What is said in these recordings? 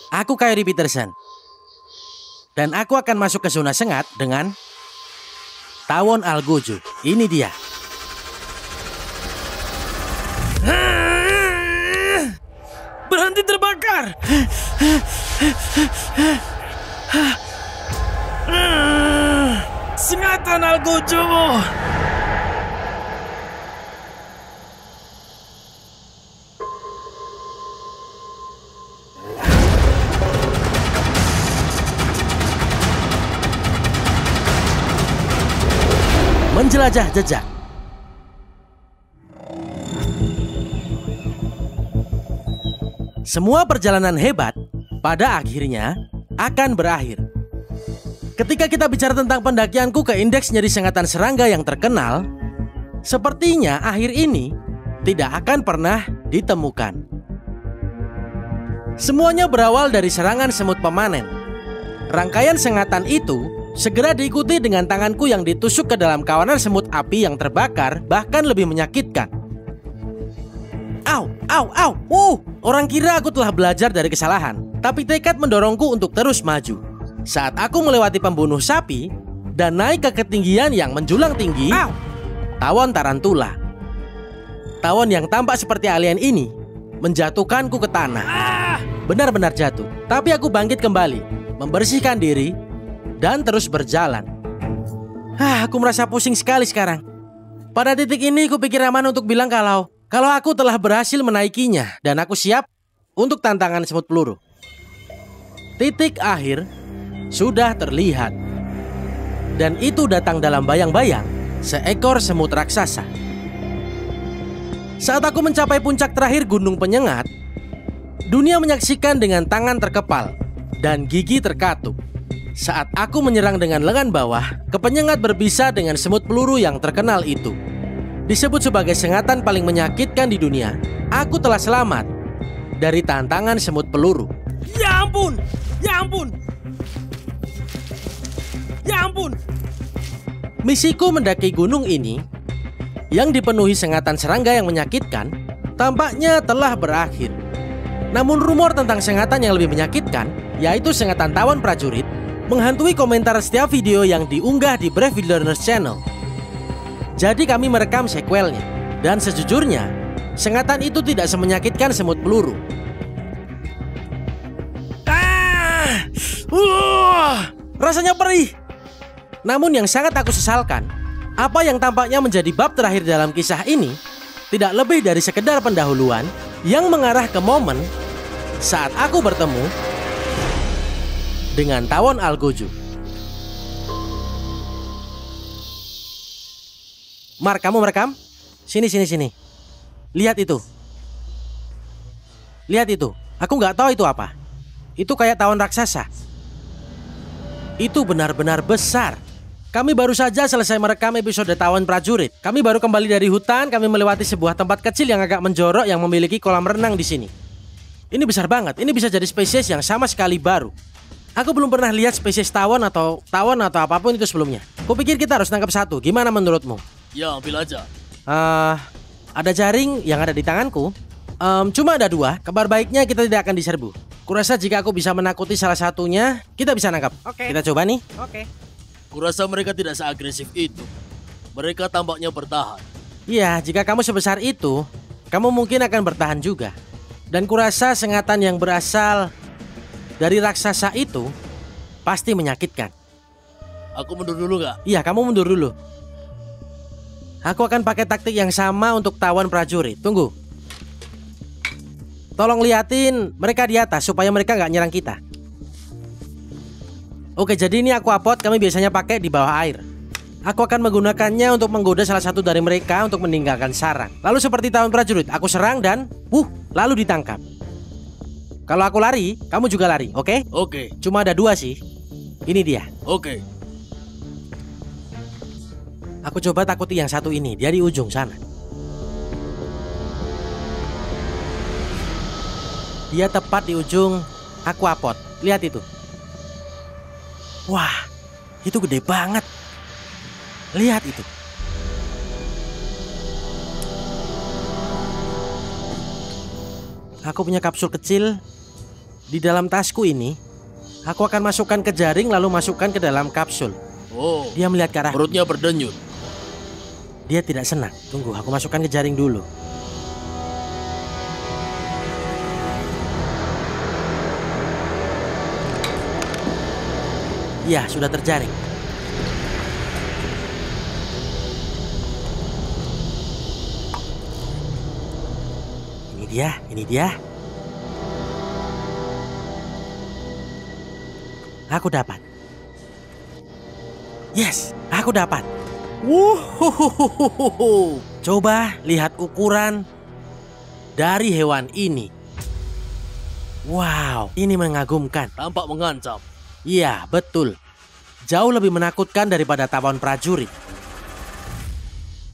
Aku Kyrie Peterson. Dan aku akan masuk ke zona sengat dengan tawon Algojo. Ini dia. Berhenti terbakar. Sengatan Algojo. Menjelajah jejak. Semua perjalanan hebat pada akhirnya akan berakhir. Ketika kita bicara tentang pendakianku ke indeks nyeri sengatan serangga yang terkenal, sepertinya akhir ini tidak akan pernah ditemukan. Semuanya berawal dari serangan semut pemanen. Rangkaian sengatan itu segera diikuti dengan tanganku yang ditusuk ke dalam kawanan semut api yang terbakar, bahkan lebih menyakitkan. Au, au, au. Orang kira aku telah belajar dari kesalahan, tapi tekad mendorongku untuk terus maju. Saat aku melewati pembunuh sapi dan naik ke ketinggian yang menjulang tinggi, tawon tarantula. Tawon yang tampak seperti alien ini menjatuhkanku ke tanah. Benar-benar jatuh, tapi aku bangkit kembali, membersihkan diri, dan terus berjalan. Aku merasa pusing sekali sekarang. Pada titik ini aku pikir aman untuk bilang kalau aku telah berhasil menaikinya dan aku siap untuk tantangan semut peluru. Titik akhir sudah terlihat. Dan itu datang dalam bayang-bayang seekor semut raksasa. Saat aku mencapai puncak terakhir Gunung Penyengat, dunia menyaksikan dengan tangan terkepal dan gigi terkatup. Saat aku menyerang dengan lengan bawah ke penyengat berbisa dengan semut peluru yang terkenal itu. Disebut sebagai sengatan paling menyakitkan di dunia, aku telah selamat dari tantangan semut peluru. Ya ampun! Ya ampun! Ya ampun! Misiku mendaki gunung ini yang dipenuhi sengatan serangga yang menyakitkan tampaknya telah berakhir. Namun rumor tentang sengatan yang lebih menyakitkan, yaitu sengatan tawon prajurit, menghantui komentar setiap video yang diunggah di Brave Wilderness Channel. Jadi kami merekam sequelnya. Dan sejujurnya, sengatan itu tidak semenyakitkan semut peluru. Rasanya perih. Namun yang sangat aku sesalkan, apa yang tampaknya menjadi bab terakhir dalam kisah ini tidak lebih dari sekedar pendahuluan yang mengarah ke momen saat aku bertemu dengan tawon Algojo. Mark, kamu merekam? Sini. Lihat itu. Lihat itu. Aku nggak tahu itu apa. Itu kayak tawon raksasa. Itu benar-benar besar. Kami baru saja selesai merekam episode tawon prajurit. Kami baru kembali dari hutan. Kami melewati sebuah tempat kecil yang agak menjorok yang memiliki kolam renang di sini. Ini besar banget. Ini bisa jadi spesies yang sama sekali baru. Aku belum pernah lihat spesies tawon atau apapun itu sebelumnya. Kupikir kita harus tangkap satu. Gimana menurutmu? Ya, ambil aja. Ada jaring yang ada di tanganku. Cuma ada 2. Kabar baiknya kita tidak akan diserbu. Kurasa jika aku bisa menakuti salah satunya, kita bisa nangkap. Oke. Kita coba nih. Oke. Kurasa mereka tidak seagresif itu. Mereka tampaknya bertahan. Iya, jika kamu sebesar itu, kamu mungkin akan bertahan juga. Dan kurasa sengatan yang berasal dari raksasa itu pasti menyakitkan. Aku mundur dulu gak? Iya, kamu mundur dulu. Aku akan pakai taktik yang sama untuk tawon prajurit. Tunggu. Tolong liatin mereka di atas supaya mereka nggak nyerang kita. Oke, jadi ini aku upload kami biasanya pakai di bawah air. Aku akan menggunakannya untuk menggoda salah satu dari mereka untuk meninggalkan sarang. Lalu seperti tawon prajurit, aku serang dan lalu ditangkap. Kalau aku lari, kamu juga lari, oke? Oke. Cuma ada 2 sih. Ini dia. Oke. Aku coba takuti yang satu ini, dia di ujung sana. Dia tepat di ujung aquapod. Lihat itu. Wah, itu gede banget. Lihat itu. Aku punya kapsul kecil Di dalam tasku ini, aku akan masukkan ke jaring lalu masukkan ke dalam kapsul. Oh, Dia melihat ke arah. perutnya berdenyut. Dia tidak senang. Tunggu, aku masukkan ke jaring dulu. Ya, sudah terjaring. Ini dia. Aku dapat. Yes, aku dapat. Wuhuhuhuhuhu. Coba lihat ukuran dari hewan ini. Wow, ini mengagumkan. Tampak mengancam. Iya, betul. Jauh lebih menakutkan daripada tawon prajurit.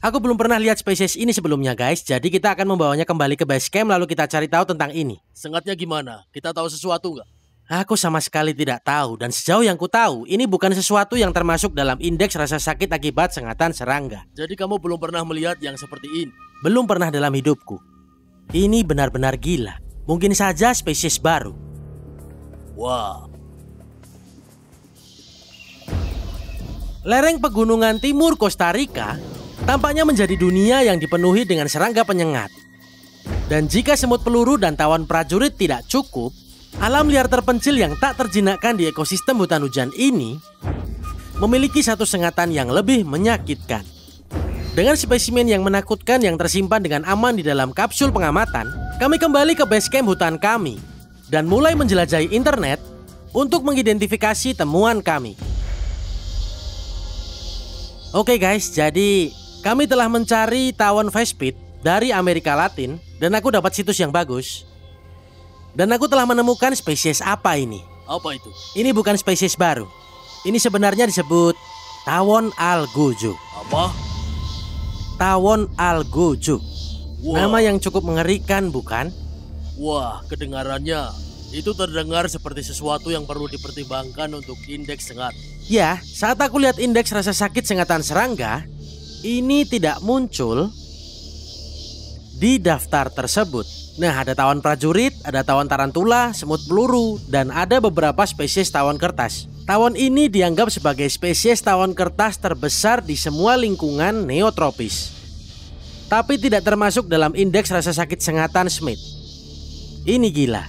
Aku belum pernah lihat spesies ini sebelumnya, guys. Jadi kita akan membawanya kembali ke base camp lalu kita cari tahu tentang ini. Sengatnya gimana? Kita tahu sesuatu nggak? Aku sama sekali tidak tahu, dan sejauh yang ku tahu, ini bukan sesuatu yang termasuk dalam indeks rasa sakit akibat sengatan serangga. Jadi kamu belum pernah melihat yang seperti ini? Belum pernah dalam hidupku. Ini benar-benar gila. Mungkin saja spesies baru. Wah, Lereng pegunungan timur Costa Rica tampaknya menjadi dunia yang dipenuhi dengan serangga penyengat. Dan jika semut peluru dan tawon prajurit tidak cukup, alam liar terpencil yang tak terjinakkan di ekosistem hutan hujan ini memiliki satu sengatan yang lebih menyakitkan. Dengan spesimen yang menakutkan yang tersimpan dengan aman di dalam kapsul pengamatan, kami kembali ke base camp hutan kami dan mulai menjelajahi internet untuk mengidentifikasi temuan kami. Oke guys, jadi kami telah mencari tawon Vespid dari Amerika Latin dan aku dapat situs yang bagus. Dan aku telah menemukan spesies apa ini. apa itu? Ini bukan spesies baru. Ini sebenarnya disebut tawon algojo. Apa? Tawon algojo. Wah, Nama yang cukup mengerikan, bukan? wah, kedengarannya itu terdengar seperti sesuatu yang perlu dipertimbangkan untuk indeks sengat. Ya, saat aku lihat indeks rasa sakit sengatan serangga, ini tidak muncul di daftar tersebut. Nah, ada tawon prajurit, ada tawon tarantula, semut peluru, dan ada beberapa spesies tawon kertas. Tawon ini dianggap sebagai spesies tawon kertas terbesar di semua lingkungan neotropis. Tapi tidak termasuk dalam indeks rasa sakit sengatan Smith. Ini gila.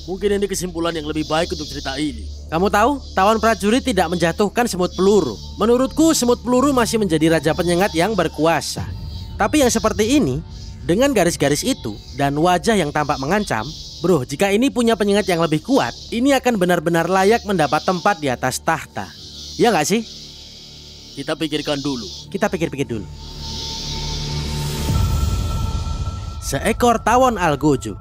Mungkin ini kesimpulan yang lebih baik untuk cerita ini. Kamu tahu, tawon prajurit tidak menjatuhkan semut peluru. Menurutku, semut peluru masih menjadi raja penyengat yang berkuasa. Tapi yang seperti ini, dengan garis-garis itu dan wajah yang tampak mengancam, bro, jika ini punya penyengat yang lebih kuat, ini akan benar-benar layak mendapat tempat di atas tahta. Ya nggak sih? Kita pikirkan dulu. Kita pikir-pikir dulu. Seekor tawon algojo.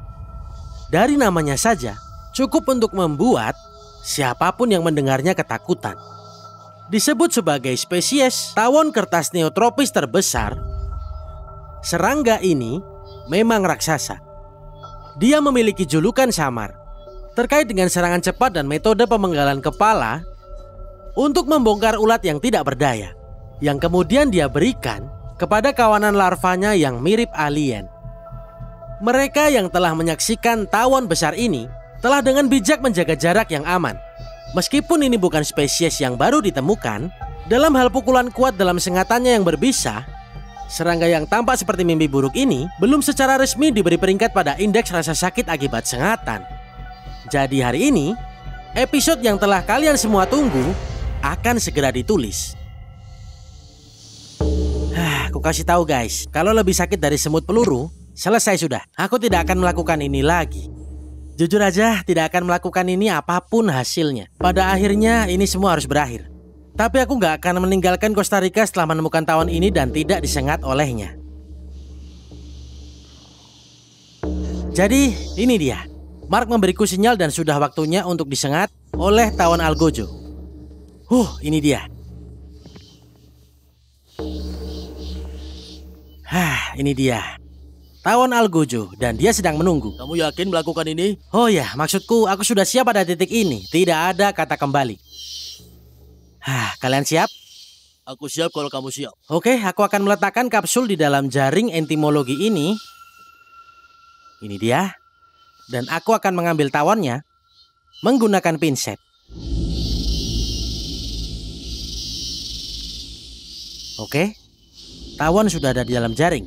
Dari namanya saja, cukup untuk membuat siapapun yang mendengarnya ketakutan. Disebut sebagai spesies tawon kertas neotropis terbesar, serangga ini memang raksasa. Dia memiliki julukan samar terkait dengan serangan cepat dan metode pemenggalan kepala untuk membongkar ulat yang tidak berdaya, yang kemudian dia berikan kepada kawanan larvanya yang mirip alien. Mereka yang telah menyaksikan tawon besar ini telah dengan bijak menjaga jarak yang aman. Meskipun ini bukan spesies yang baru ditemukan, dalam hal pukulan kuat dalam sengatannya yang berbisa, serangga yang tampak seperti mimpi buruk ini belum secara resmi diberi peringkat pada indeks rasa sakit akibat sengatan. Jadi hari ini, episode yang telah kalian semua tunggu akan segera ditulis. Aku kasih tahu guys, kalau lebih sakit dari semut peluru, selesai sudah. Aku tidak akan melakukan ini lagi. Jujur aja, tidak akan melakukan ini apapun hasilnya. Pada akhirnya ini semua harus berakhir. Tapi aku gak akan meninggalkan Costa Rica setelah menemukan tawon ini dan tidak disengat olehnya. Jadi ini dia. Mark memberiku sinyal dan sudah waktunya untuk disengat oleh tawon algojo. Ini dia. Ini dia. Tawon algojo dan dia sedang menunggu. Kamu yakin melakukan ini? Oh ya, maksudku aku sudah siap pada titik ini. Tidak ada kata kembali. Kalian siap? Aku siap kalau kamu siap. Oke, aku akan meletakkan kapsul di dalam jaring entomologi ini. Ini dia. Dan aku akan mengambil tawonnya menggunakan pinset. Oke, tawon sudah ada di dalam jaring.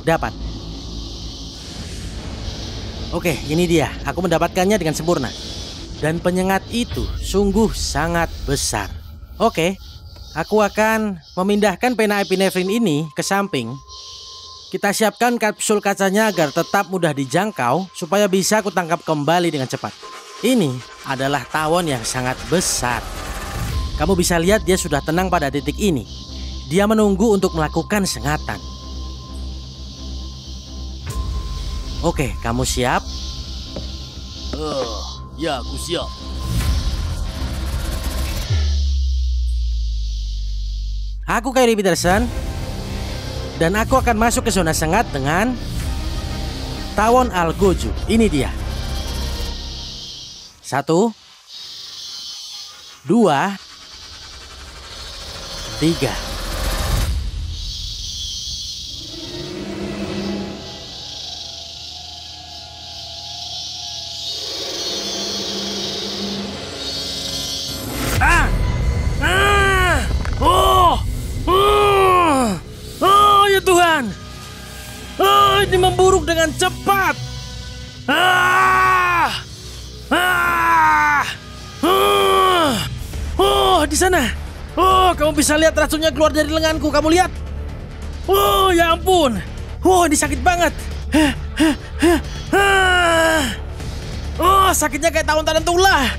Dapat. Oke, ini dia. Aku mendapatkannya dengan sempurna. Dan penyengat itu sungguh sangat besar. Oke, aku akan memindahkan pena epinefrin ini ke samping. Kita siapkan kapsul kacanya agar tetap mudah dijangkau supaya bisa aku tangkap kembali dengan cepat. Ini adalah tawon yang sangat besar. Kamu bisa lihat dia sudah tenang pada titik ini. Dia menunggu untuk melakukan sengatan. Oke, kamu siap? Ya, aku siap. Aku Kyrie Peterson. Dan aku akan masuk ke zona sengat dengan tawon Algojo. Ini dia. 1, 2, 3. Ya Tuhan, ini memburuk dengan cepat. Di sana. Kamu bisa lihat racunnya keluar dari lenganku. Kamu lihat? Ya ampun. Ini sakit banget. Sakitnya kayak tawon tarantula.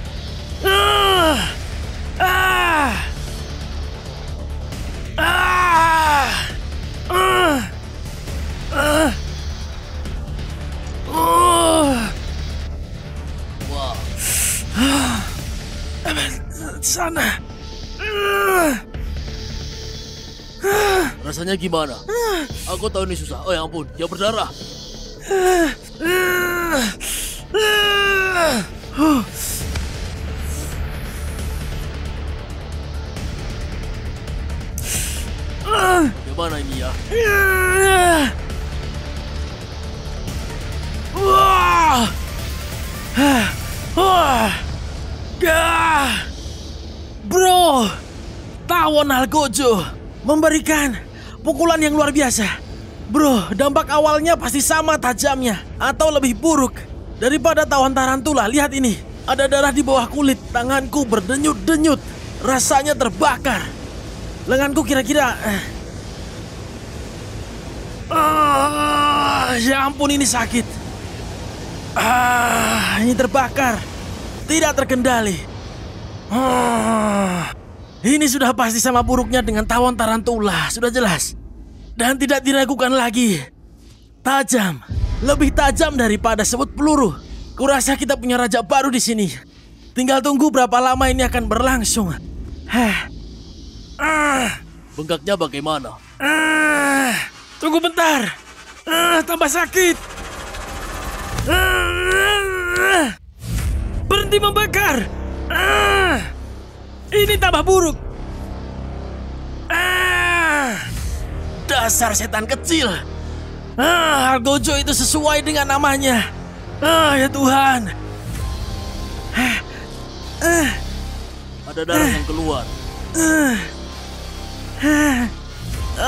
Wow. Sana. Rasanya gimana? Aku tahu ini susah. Oh ya ampun, dia berdarah. Gimana ini ya? Bro, tawon Algojo memberikan pukulan yang luar biasa. Bro, dampak awalnya pasti sama tajamnya atau lebih buruk daripada tawon tarantula. Lihat ini, ada darah di bawah kulit. Tanganku berdenyut-denyut, rasanya terbakar. Lenganku kira-kira ya ampun, ini sakit. Ini terbakar, tidak terkendali. Ini sudah pasti sama buruknya dengan tawon tarantula, sudah jelas. Dan tidak diragukan lagi. Tajam, lebih tajam daripada semut peluru. Kurasa kita punya raja baru di sini. Tinggal tunggu berapa lama ini akan berlangsung. Bengkaknya bagaimana? Tunggu bentar. Tambah sakit. Berhenti membakar. Ini tambah buruk. Dasar setan kecil. Algojo itu sesuai dengan namanya. Ya Tuhan. Ada darah yang keluar.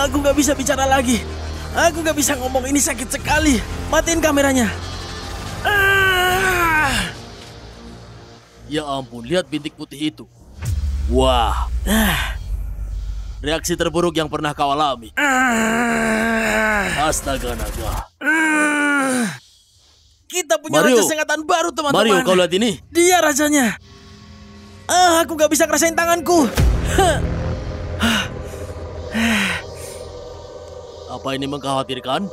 Aku gak bisa bicara lagi. Aku gak bisa ngomong, ini sakit sekali. Matiin kameranya. Ya ampun, lihat bintik putih itu. Wah. Reaksi terburuk yang pernah kau alami. Astaga naga. Kita punya Mario. raja sengatan baru, teman-teman. Mario, kau lihat ini? Dia rajanya. Aku gak bisa ngerasain tanganku. Apa ini mengkhawatirkan?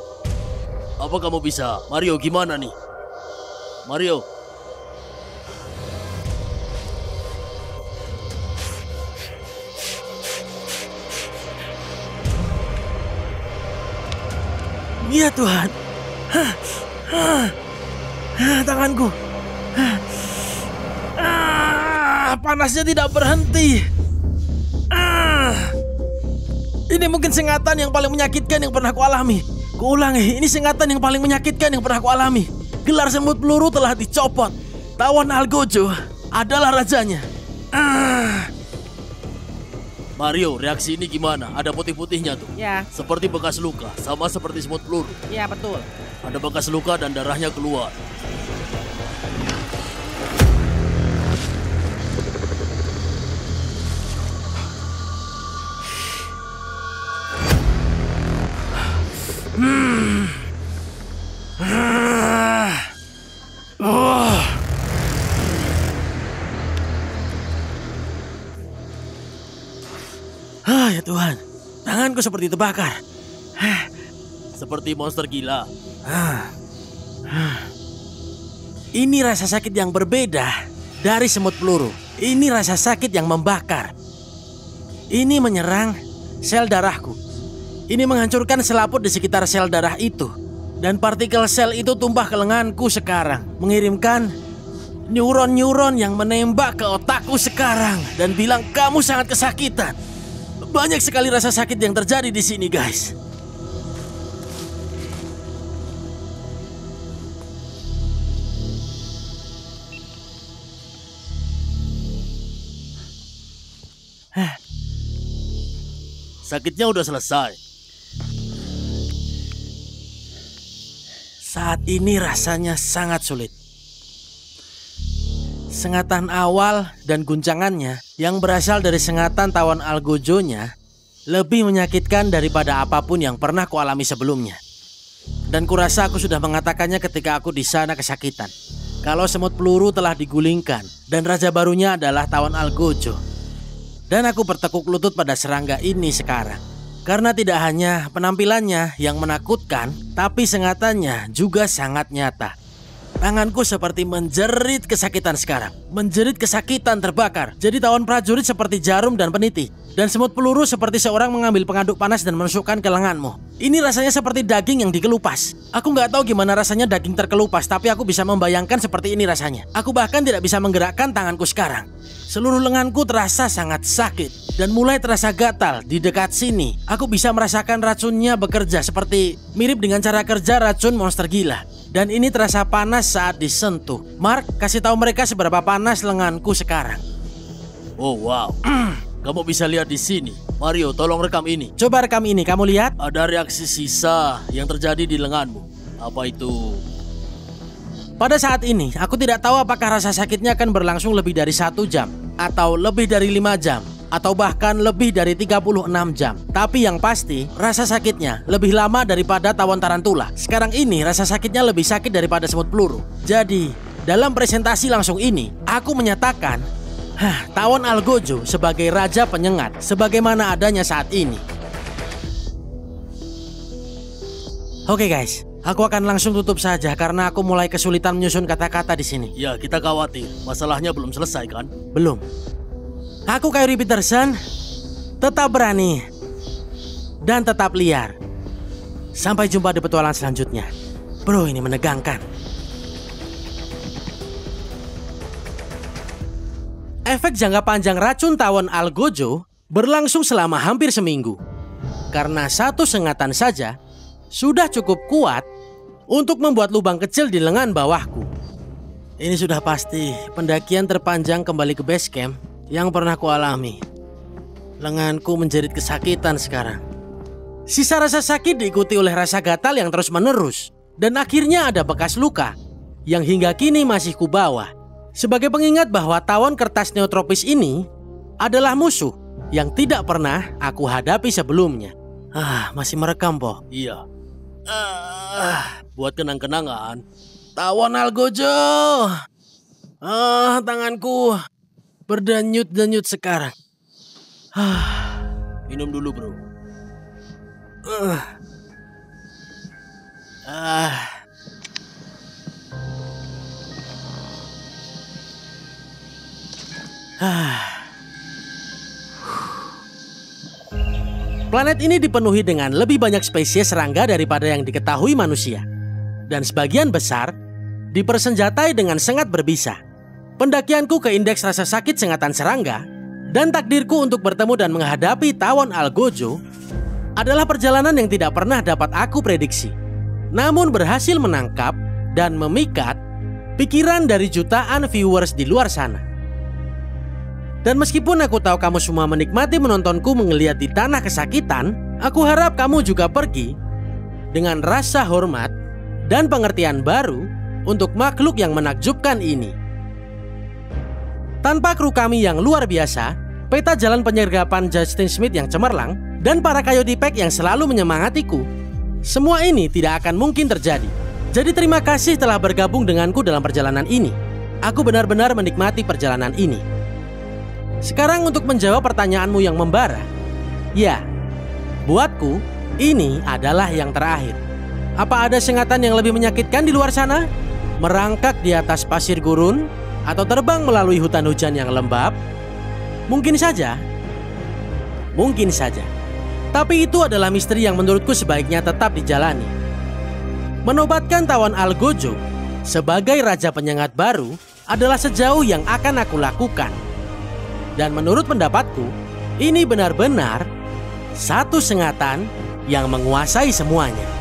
Apa kamu bisa? Mario, gimana nih? Mario. Ya Tuhan. Tanganku. Panasnya tidak berhenti. Ini mungkin sengatan yang paling menyakitkan yang pernah kualami. Kuulangi, ini sengatan yang paling menyakitkan yang pernah kualami. Gelar semut peluru telah dicopot. Tawon Algojo adalah rajanya. Mario, reaksi ini gimana? Ada putih-putihnya tuh. Ya, Seperti bekas luka, sama seperti semut peluru. ya betul. Ada bekas luka dan darahnya keluar. Ya Tuhan, tanganku seperti terbakar. Seperti monster gila. Ini rasa sakit yang berbeda dari semut peluru. Ini rasa sakit yang membakar. Ini menyerang sel darahku. Ini menghancurkan selaput di sekitar sel darah itu. Dan partikel sel itu tumpah ke lenganku sekarang. Mengirimkan neuron-neuron yang menembak ke otakku sekarang. Dan bilang kamu sangat kesakitan. Banyak sekali rasa sakit yang terjadi di sini, guys. Sakitnya udah selesai. Saat ini rasanya sangat sulit. Sengatan awal dan guncangannya yang berasal dari sengatan tawon Algojo-nya lebih menyakitkan daripada apapun yang pernah kualami sebelumnya. Dan kurasa aku sudah mengatakannya ketika aku di sana kesakitan. Kalau semut peluru telah digulingkan dan raja barunya adalah tawon Algojo. Dan aku bertekuk lutut pada serangga ini sekarang. Karena tidak hanya penampilannya yang menakutkan, tapi sengatannya juga sangat nyata. Tanganku seperti menjerit kesakitan sekarang. Menjerit kesakitan terbakar. Jadi tawon prajurit seperti jarum dan peniti. Dan semut peluru seperti seorang mengambil pengaduk panas dan menusukkan ke lenganmu. Ini rasanya seperti daging yang dikelupas. Aku nggak tahu gimana rasanya daging terkelupas, tapi aku bisa membayangkan seperti ini rasanya. Aku bahkan tidak bisa menggerakkan tanganku sekarang. Seluruh lenganku terasa sangat sakit. Dan mulai terasa gatal di dekat sini. Aku bisa merasakan racunnya bekerja seperti mirip dengan cara kerja racun monster gila. Dan ini terasa panas saat disentuh. Mark, kasih tahu mereka seberapa panas lenganku sekarang. Oh wow, kamu bisa lihat di sini. Mario, tolong rekam ini. Coba rekam ini, kamu lihat? Ada reaksi sisa yang terjadi di lenganmu. Apa itu? Pada saat ini, aku tidak tahu apakah rasa sakitnya akan berlangsung lebih dari 1 jam. Atau lebih dari 5 jam. Atau bahkan lebih dari 36 jam. Tapi yang pasti, rasa sakitnya lebih lama daripada tawon tarantula. Sekarang ini, rasa sakitnya lebih sakit daripada semut peluru. Jadi, dalam presentasi langsung ini, aku menyatakan tawon Algojo sebagai raja penyengat, sebagaimana adanya saat ini. Oke guys, aku akan langsung tutup saja karena aku mulai kesulitan menyusun kata-kata di sini. Ya, kita khawatir. Masalahnya belum selesai kan? Belum. Aku Kyrie Peterson, tetap berani dan tetap liar. Sampai jumpa di petualangan selanjutnya. Bro, ini menegangkan. Efek jangka panjang racun tawon Algojo berlangsung selama hampir seminggu. Karena satu sengatan saja sudah cukup kuat untuk membuat lubang kecil di lengan bawahku. Ini sudah pasti pendakian terpanjang kembali ke base camp yang pernah kualami. Lenganku menjerit kesakitan sekarang. Sisa rasa sakit diikuti oleh rasa gatal yang terus menerus. Dan akhirnya ada bekas luka yang hingga kini masih kubawa. Sebagai pengingat bahwa tawon kertas neotropis ini adalah musuh yang tidak pernah aku hadapi sebelumnya. Masih merekam, Po? Iya. Buat kenang-kenangan. Tawon Algojo. Tanganku berdenyut-denyut sekarang. Minum dulu, bro. Planet ini dipenuhi dengan lebih banyak spesies serangga daripada yang diketahui manusia. Dan sebagian besar dipersenjatai dengan sengat berbisa. Pendakianku ke indeks rasa sakit sengatan serangga dan takdirku untuk bertemu dan menghadapi tawon Algojo adalah perjalanan yang tidak pernah dapat aku prediksi, namun berhasil menangkap dan memikat pikiran dari jutaan viewers di luar sana. Dan meskipun aku tahu kamu semua menikmati menontonku menggeliat di tanah kesakitan, aku harap kamu juga pergi dengan rasa hormat dan pengertian baru untuk makhluk yang menakjubkan ini. Tanpa kru kami yang luar biasa, peta jalan penyergapan Justin Smith yang cemerlang, dan para Coyote Pack yang selalu menyemangatiku, semua ini tidak akan mungkin terjadi. Jadi terima kasih telah bergabung denganku dalam perjalanan ini. Aku benar-benar menikmati perjalanan ini. Sekarang untuk menjawab pertanyaanmu yang membara. Ya, buatku ini adalah yang terakhir. Apa ada sengatan yang lebih menyakitkan di luar sana? Merangkak di atas pasir gurun atau terbang melalui hutan hujan yang lembab? Mungkin saja. Mungkin saja. Tapi itu adalah misteri yang menurutku sebaiknya tetap dijalani. Menobatkan Tawan Algojo sebagai raja penyengat baru adalah sejauh yang akan aku lakukan. Dan menurut pendapatku, ini benar-benar satu sengatan yang menguasai semuanya.